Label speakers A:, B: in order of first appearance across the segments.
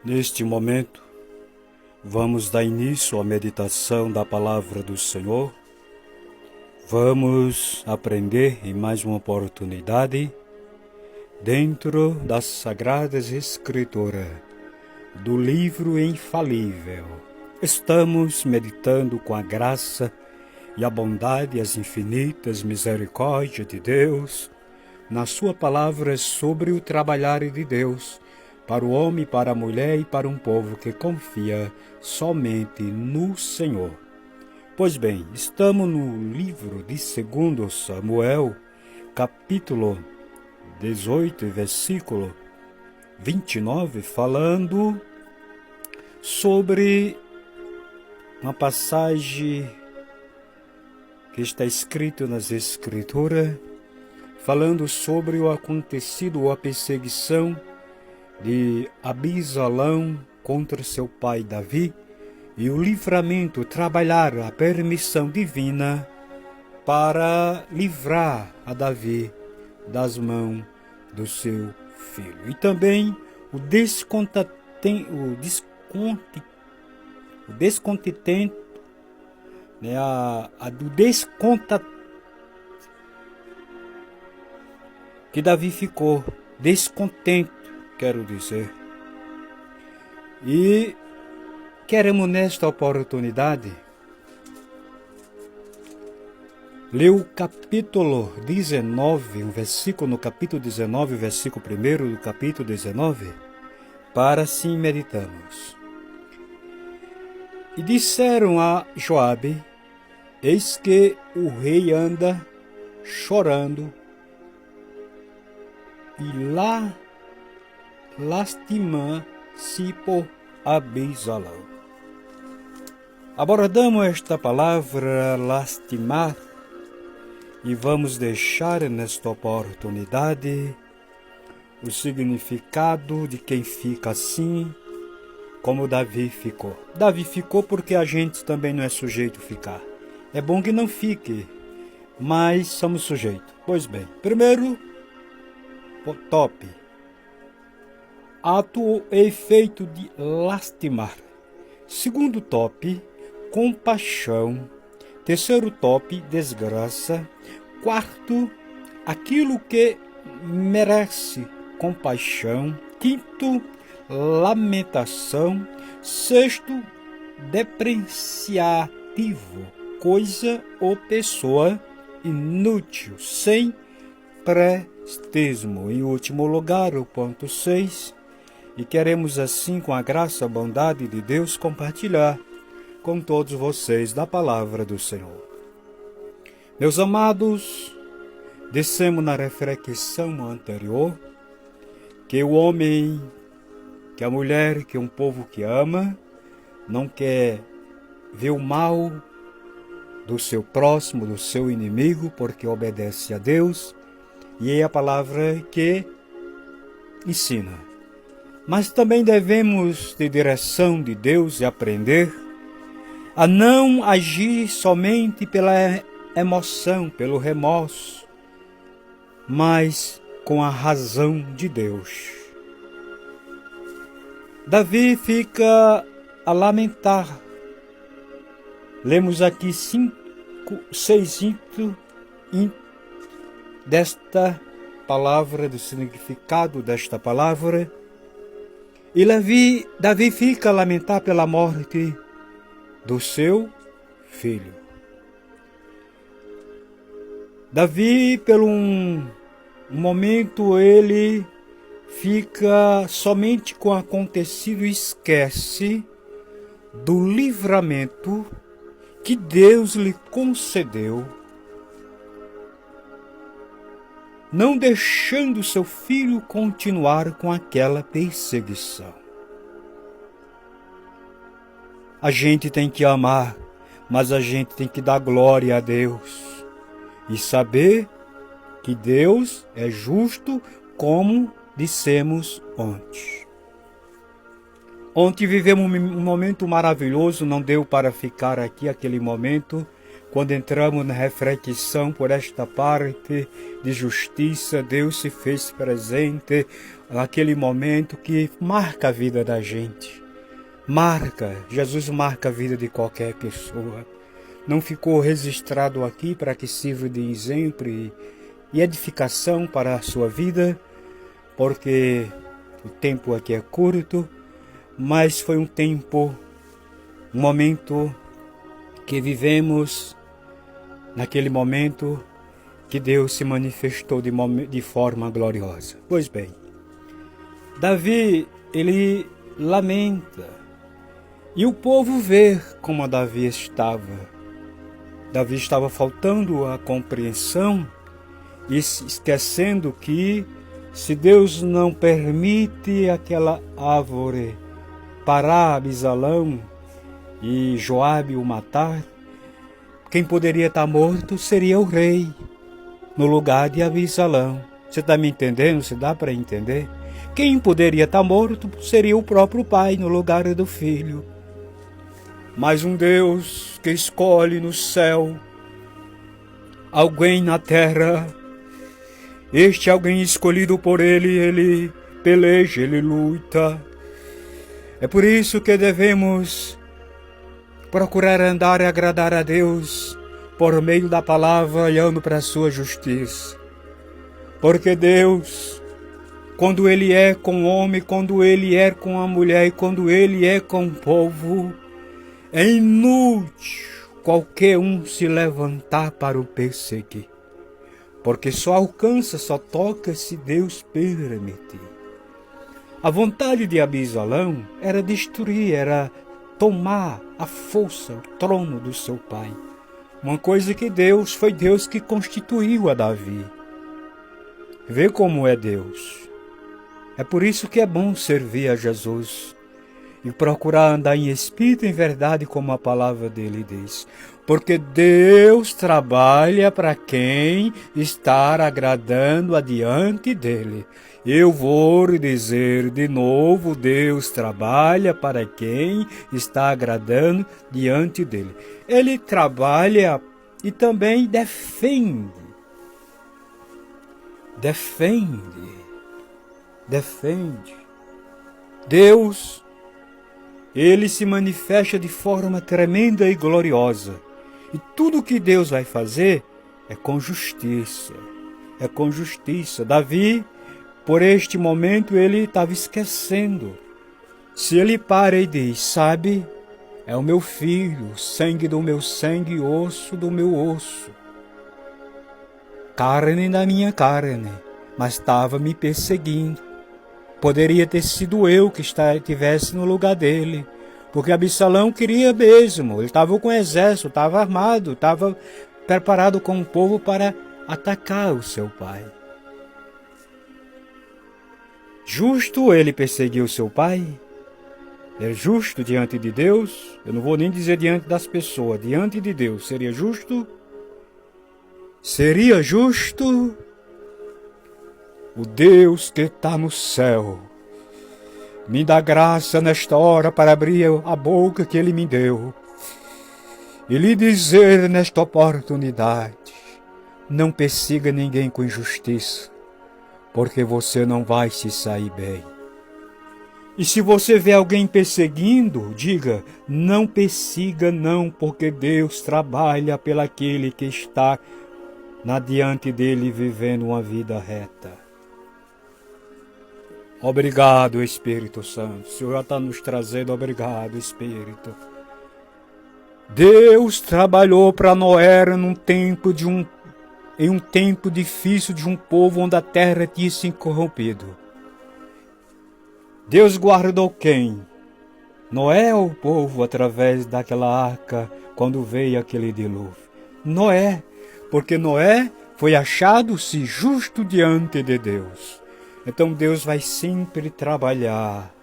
A: Neste momento, vamos dar início à meditação da Palavra do Senhor. Vamos aprender em mais uma oportunidade dentro das Sagradas Escrituras, do livro infalível. Estamos meditando com a graça e a bondade e as infinitas misericórdias de Deus na sua palavra sobre o trabalhar de Deus para o homem, para a mulher e para um povo que confia somente no Senhor. Pois bem, estamos no livro de 2 Samuel, capítulo 18, versículo 29, falando sobre uma passagem que está escrito nas Escrituras, falando sobre o acontecido ou a perseguição de Abisalão contra seu pai Davi e o livramento, trabalhar a permissão divina para livrar a Davi das mãos do seu filho. E também o descontente, né, do descontentamento que Davi ficou descontente, quero dizer. E queremos nesta oportunidade ler o capítulo 19, um versículo no capítulo 19, versículo 1 do capítulo 19, para assim meditamos. E disseram a Joabe: eis que o rei anda chorando e lastima-se por Abisalão. Abordamos esta palavra lastimar e vamos deixar nesta oportunidade o significado de quem fica assim, como Davi ficou. Davi ficou porque a gente também não é sujeito a ficar. É bom que não fique, mas somos sujeitos. Pois bem, primeiro top: ato ou efeito de lastimar. Segundo top: compaixão. Terceiro top: desgraça. Quarto: aquilo que merece compaixão. Quinto: lamentação. Sexto: depreciativo, coisa ou pessoa inútil, sem prestismo. Em último lugar, o ponto 6, e queremos assim, com a graça e a bondade de Deus, compartilhar com todos vocês da palavra do Senhor. Meus amados, dissemos na reflexão anterior que o homem, que a mulher, que um povo que ama, não quer ver o mal do seu próximo, do seu inimigo, porque obedece a Deus, e é a palavra que ensina. Mas também devemos, de direção de Deus, aprender a não agir somente pela emoção, pelo remorso, mas com a razão de Deus. Davi fica a lamentar. Lemos aqui 6 desta palavra, do significado desta palavra. E Davi fica a lamentar pela morte do seu filho. Davi, por um momento, ele fica somente com o acontecido e esquece do livramento que Deus lhe concedeu, não deixando seu filho continuar com aquela perseguição. A gente tem que amar, mas a gente tem que dar glória a Deus e saber que Deus é justo, como dissemos ontem. Ontem vivemos um momento maravilhoso, não deu para ficar aqui aquele momento, quando entramos na reflexão por esta parte de justiça. Deus se fez presente, aquele momento que marca a vida da gente. Jesus marca a vida de qualquer pessoa. Não ficou registrado aqui para que sirva de exemplo e edificação para a sua vida, porque o tempo aqui é curto, mas foi um momento que vivemos, naquele momento que Deus se manifestou de forma gloriosa. Pois bem, Davi, ele lamenta, e o povo vê como Davi estava. Davi estava faltando a compreensão e esquecendo que, se Deus não permite aquela árvore parar Abisalão e Joabe o matar, quem poderia estar morto seria o rei, no lugar de Abisalão. Você está me entendendo? Se dá para entender? Quem poderia estar morto seria o próprio pai, no lugar do filho. Mas um Deus que escolhe no céu alguém na terra, este alguém escolhido por ele peleja, ele luta. É por isso que devemos procurar andar e agradar a Deus por meio da palavra, olhando para a sua justiça. Porque Deus, quando Ele é com o homem, quando Ele é com a mulher e quando Ele é com o povo, é inútil qualquer um se levantar para o perseguir. Porque só toca se Deus permitir. A vontade de Abisalão era destruir, era tomar à força o trono do seu pai. Uma coisa que foi Deus que constituiu a Davi. Vê como é Deus. É por isso que é bom servir a Jesus e procurar andar em espírito e em verdade, como a palavra dele diz. Porque Deus trabalha para quem está agradando adiante dele. Eu vou dizer de novo, Deus trabalha para quem está agradando diante dele. Ele trabalha e também defende. Deus, Ele se manifesta de forma tremenda e gloriosa. E tudo que Deus vai fazer é com justiça. Davi, por este momento, ele estava esquecendo. Se ele para e diz, sabe, é o meu filho, sangue do meu sangue, osso do meu osso, carne da minha carne, mas estava me perseguindo. Poderia ter sido eu que estivesse no lugar dele, porque Absalão queria mesmo, ele estava com o exército, estava armado, estava preparado com o povo para atacar o seu pai. Justo ele perseguir o seu pai? É justo diante de Deus? Eu não vou nem dizer diante das pessoas, diante de Deus, seria justo? Seria justo? O Deus que está no céu me dá graça nesta hora para abrir a boca que Ele me deu e lhe dizer nesta oportunidade, não persiga ninguém com injustiça, porque você não vai se sair bem. E se você vê alguém perseguindo, diga, não persiga não, porque Deus trabalha pelaquele que está diante dele vivendo uma vida reta. Obrigado, Espírito Santo. O Senhor já está nos trazendo. Obrigado, Espírito. Deus trabalhou para Noé em um tempo difícil de um povo onde a terra tinha se corrompido. Deus guardou quem? Noé ou o povo através daquela arca quando veio aquele dilúvio? Noé, porque Noé foi achado-se justo diante de Deus. Então Deus vai sempre trabalhar.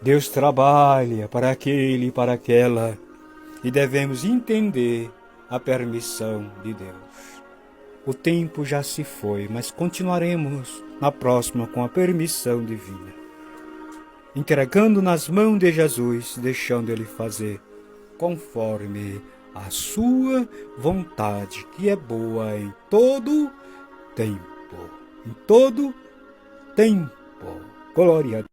A: Deus trabalha para aquele e para aquela. E devemos entender a permissão de Deus. O tempo já se foi, mas continuaremos na próxima com a permissão divina. Entregando nas mãos de Jesus, deixando Ele fazer conforme a sua vontade, que é boa em todo tempo. Em todo tempo. tempo. Glória a Deus.